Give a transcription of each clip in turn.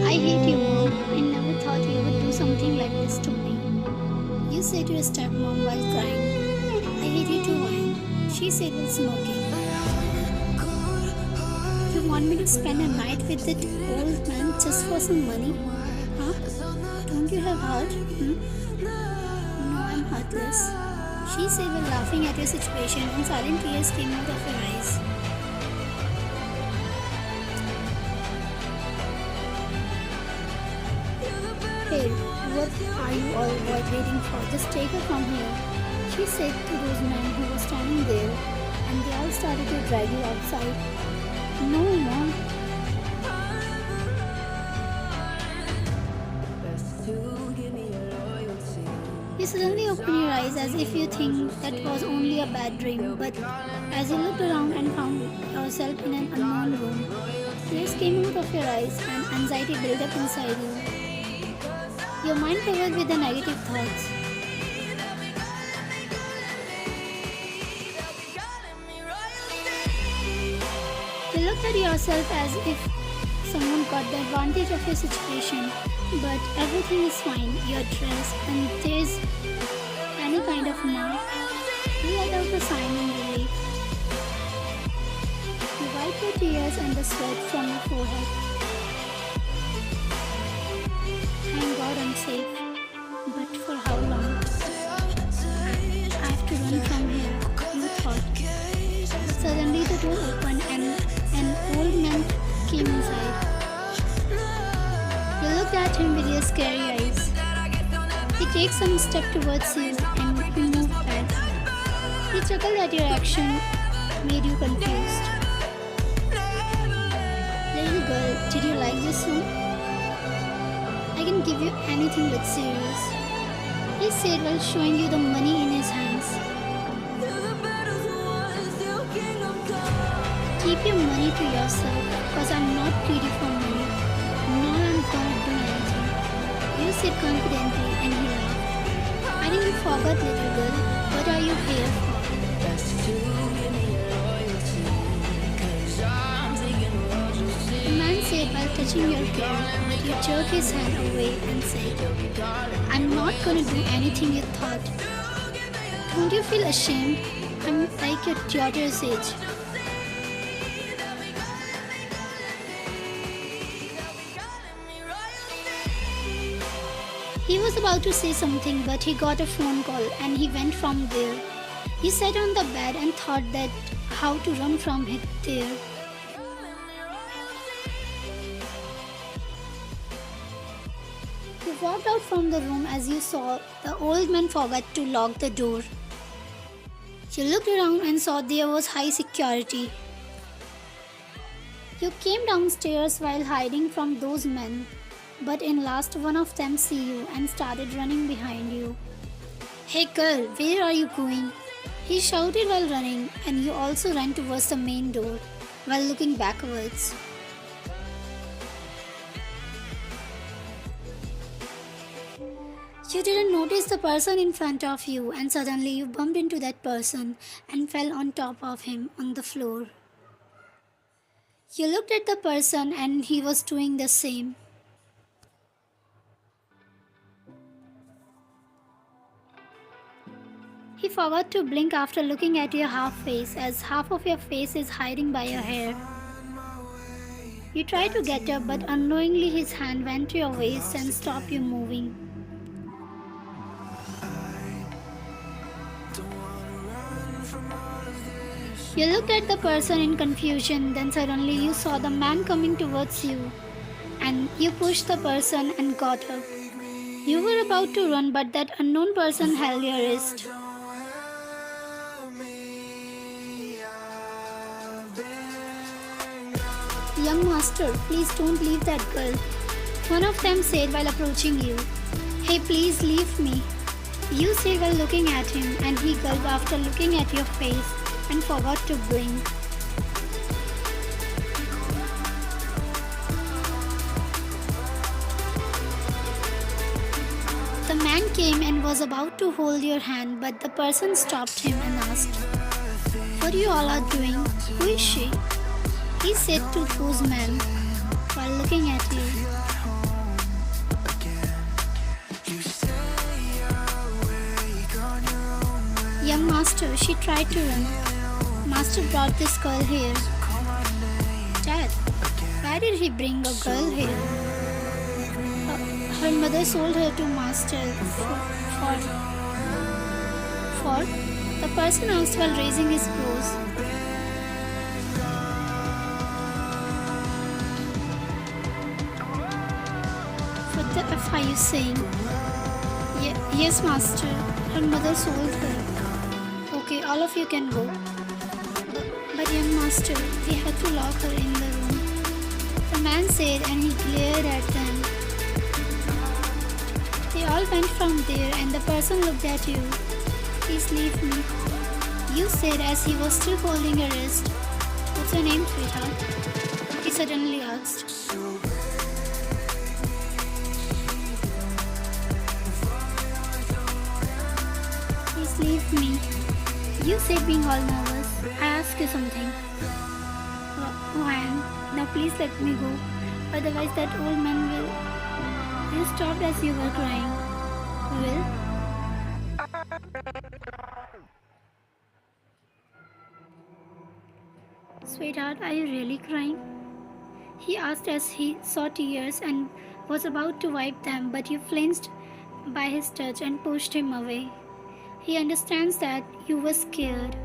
I hate you, Mom. I never thought you would do something like this to me. You said to your stepmom while crying. I hate you too, Wine. She said while smoking. You want me to spend a night with that old man just for some money? Huh? Don't you have heart? No, I'm heartless. She said while laughing at your situation and silent tears came out of her eyes. Hey, what are you all waiting for? Just take her from here. She said to those men who were standing there, and they all started to drag you outside. No, Mom. You suddenly open your eyes as if you think that was only a bad dream, but as you looked around and found yourself in an unknown room, tears came out of your eyes and anxiety built up inside you. Your mind filled with the negative thoughts. You looked at yourself as if someone got the advantage of your situation, but everything is fine. You're dressed and there's any kind of mark. You let out a sign in relief. You wipe your tears and the sweat from your forehead. Thank God I'm safe. But for how long? I have to run from here, you thought. But suddenly the door opened and an old man came inside. You looked at him with your scary eyes. He takes some step towards you and you moved back. He chuckled at your action, made you confused. Little girl, did you like this song? I can give you anything but serious. He said while showing you the money in his hands. Keep your money to yourself, cause I'm not greedy for money. Nor I'm gonna do anything. You said confidently and he laughed. I think you forgot, little girl. What are you here for? The man said while touching your hair, but you jerked his hand away and said, I'm not gonna do anything you thought. Don't you feel ashamed? I'm like your daughter's age. He was about to say something, but he got a phone call and he went from there. He sat on the bed and thought that how to run from it there. You walked out from the room as you saw the old man forgot to lock the door. You looked around and saw there was high security. You came downstairs while hiding from those men, but in last one of them see you and started running behind you. Hey girl, where are you going? He shouted while running, and you also ran towards the main door while looking backwards. You didn't notice the person in front of you, and suddenly you bumped into that person and fell on top of him on the floor. You looked at the person and he was doing the same. He forgot to blink after looking at your half face, as half of your face is hiding by your hair. You tried to get up, but unknowingly his hand went to your waist and stopped you moving. You looked at the person in confusion, then suddenly you saw the man coming towards you, and you pushed the person and got up. You were about to run, but that unknown person held your wrist. Young master, please don't leave that girl, one of them said while approaching you. Hey, please leave me, you said while looking at him, and he gulped after looking at your face and forgot to blink. The man came and was about to hold your hand, but the person stopped him and asked, "What you all are doing? Who is she?" He said to those men while looking at you. "Young master," she tried to run. "Master brought this girl here." "Dad, why did he bring a girl here?" Her mother sold her to master for the person asked while raising his brows. "What the F are you saying?" Yes, master. Her mother sold her." "Okay, all of you can go." But young master, we had to lock her in the room," the man said, and he glared at them. They all went from there and the person looked at you. "Please leave me," you said as he was still holding your wrist. "What's your name, sweetheart?" he suddenly asked. "Please leave me," you said, being all nervous. "I ask you something." Oh, Anne, now please let me go. Otherwise that old man will..." You stopped as you were crying. "Will?" "Sweetheart, are you really crying?" he asked as he saw tears and was about to wipe them, but you flinched by his touch and pushed him away. He understands that you were scared.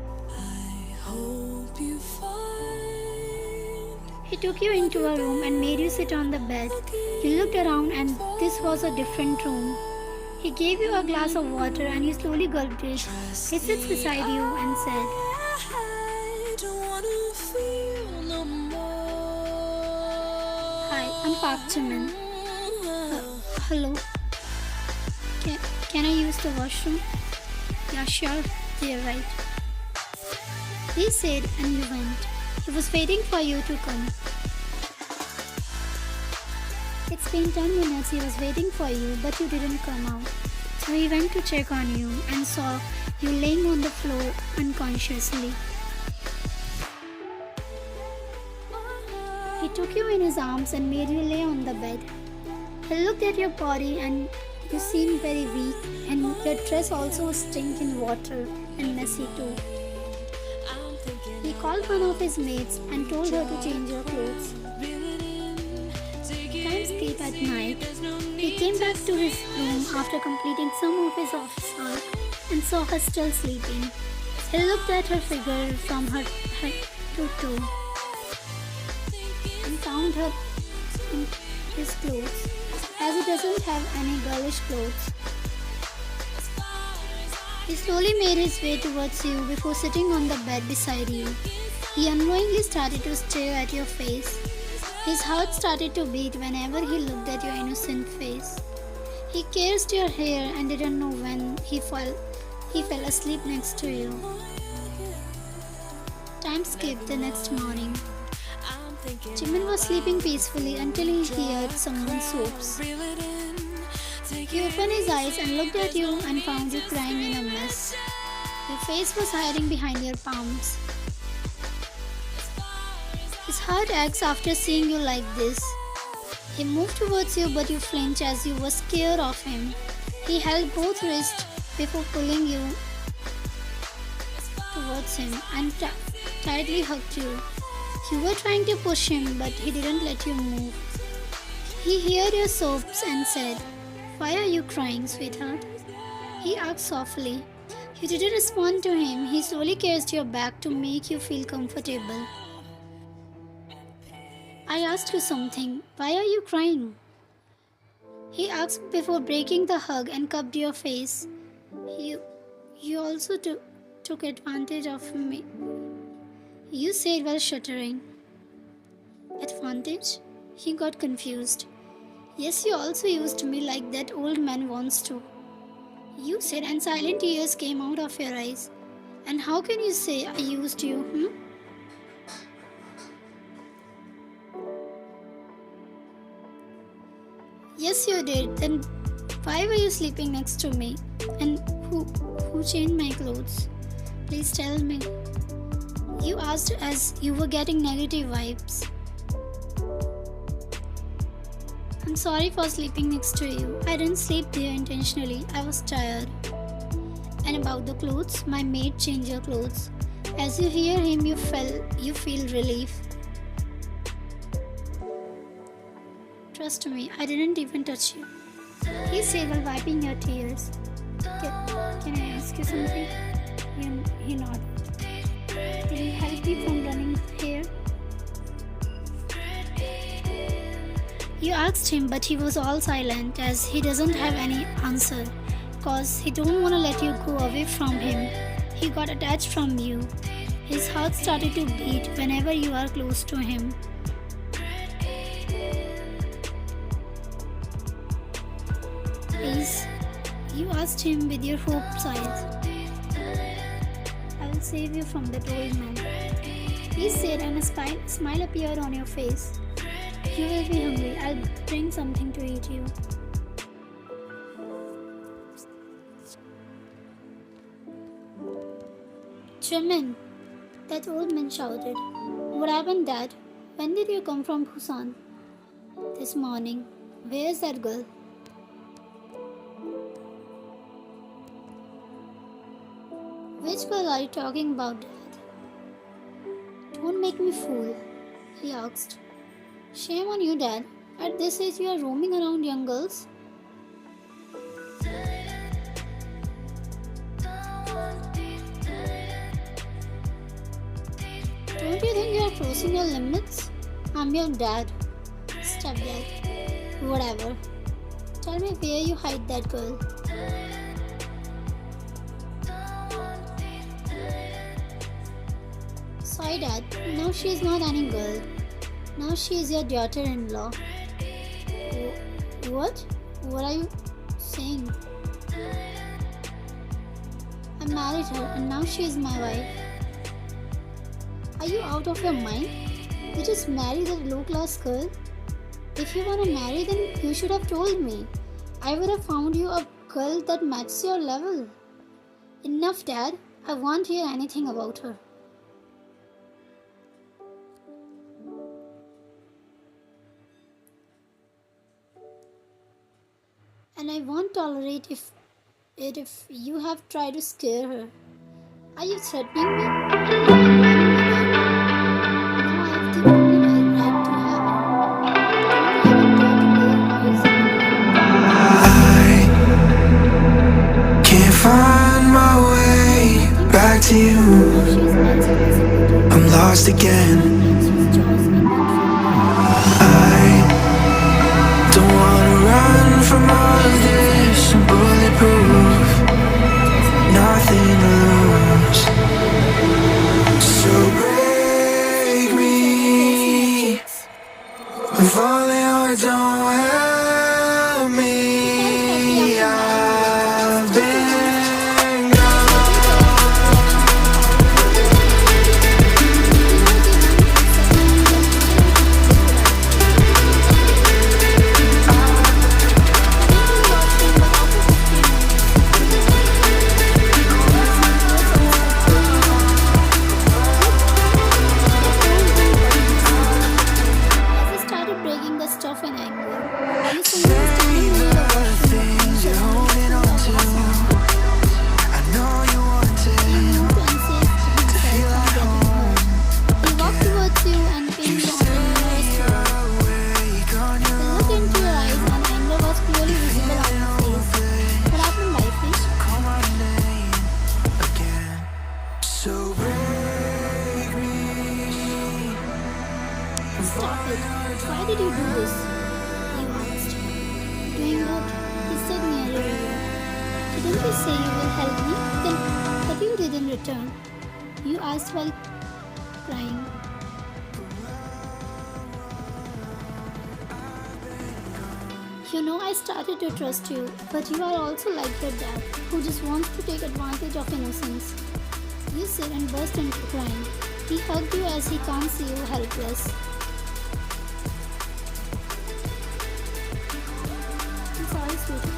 He took you into a room and made you sit on the bed. You looked around and this was a different room. He gave you a glass of water and you slowly gulped it. He sits beside you and said, "Hi, I'm Park Jimin. Hello. Can I use the washroom?" "Yeah, sure. They're right," he said, and you went. He was waiting for you to come. It's been 10 minutes he was waiting for you, but you didn't come out. So he went to check on you and saw you laying on the floor unconsciously. He took you in his arms and made you lay on the bed. He looked at your body and you seemed very weak, and your dress also stank in water and messy too. He called one of his maids and told her to change your clothes. Time skip at night. He came back to his room after completing some of his office work and saw her still sleeping. He looked at her figure from her head to toe and found her in his clothes, as he doesn't have any girlish clothes. He slowly made his way towards you before sitting on the bed beside you. He unknowingly started to stare at your face. His heart started to beat whenever he looked at your innocent face. He caressed your hair and didn't know when he fell asleep next to you. Time skipped the next morning. Jimin was sleeping peacefully until he heard someone's sobs. He opened his eyes and looked at you and found you crying in a mess. Your face was hiding behind your palms. His heart ached after seeing you like this. He moved towards you, but you flinched as you were scared of him. He held both wrists before pulling you towards him and tightly hugged you. You were trying to push him, but he didn't let you move. He heard your sobs and said, "Why are you crying, sweetheart?" he asked softly. You didn't respond to him. He slowly caressed your back to make you feel comfortable. "I asked you something. Why are you crying?" he asked before breaking the hug and cupped your face. You also took advantage of me," you said while shuddering. "Advantage?" He got confused. "Yes, you also used me like that old man wants to," you said, and silent tears came out of your eyes. "And how can you say I used you, "Yes, you did. Then Why were you sleeping next to me? And who changed my clothes? Please tell me. You asked as you were getting negative vibes. I'm sorry for sleeping next to you. I didn't sleep there intentionally. I was tired. And about the clothes, my maid changed your clothes. As you hear him, you feel relief. Trust me, I didn't even touch you. He said while wiping your tears. Can I ask you something? He nodded. Can you help me from running here? You asked him, but he was all silent as he doesn't have any answer. Cause he don't want to let you go away from him. He got attached from you. His heart started to beat whenever you are close to him. Please, you asked him with your hopes eyes. I will save you from that old man. He said, and a smile appeared on your face. You will be hungry. I'll bring something to eat you. Jimin, that old man shouted. What happened, Dad? When did you come from Busan? This morning. Where's that girl? Which girl are you talking about, Dad? Don't make me fool, he asked. Shame on you, Dad. At this age you are roaming around young girls. Don't you think you are crossing your limits? I'm your dad. Stepdad. Whatever. Tell me where you hide that girl. Sorry, Dad. Now she is not any girl. Now she is your daughter-in-law. What? What are you saying? I married her and now she is my wife. Are you out of your mind? You just married that low-class girl? If you want to marry, then you should have told me. I would have found you a girl that matches your level. Enough, Dad. I won't hear anything about her. And I won't tolerate if you have tried to scare her. Are you threatening me? No, I have the only right to have her. I can't find my way back to you. I'm lost again. Don't wanna run from all of this. I'm bulletproof, nothing to lose. So break me if only I don't help me. I've been Stop it. Why did you do this? He asked. Doing what? He said nearly earlier. Didn't you say you will help me? But you didn't return. You asked while crying. You know, I started to trust you, but you are also like your dad, who just wants to take advantage of innocence. You said and burst into crying. He hugged you as he can't see you helpless. I'm sorry, sweetie.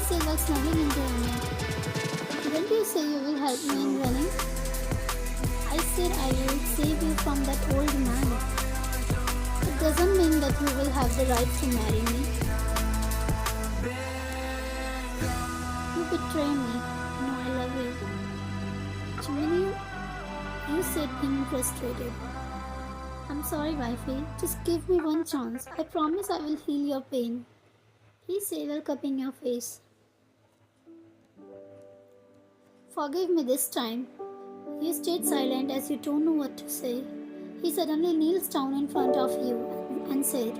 said while snuggling into me. Didn't you say you will help me in running? I said I will save you from that old man. It doesn't mean that you will have the right to marry me. You betray me. No, I love you. Jiminy, you said being frustrated. I'm sorry, wifey. Just give me one chance. I promise I will heal your pain. He said while cupping your face. Forgive me this time. You stayed silent as you don't know what to say. He suddenly kneels down in front of you and said,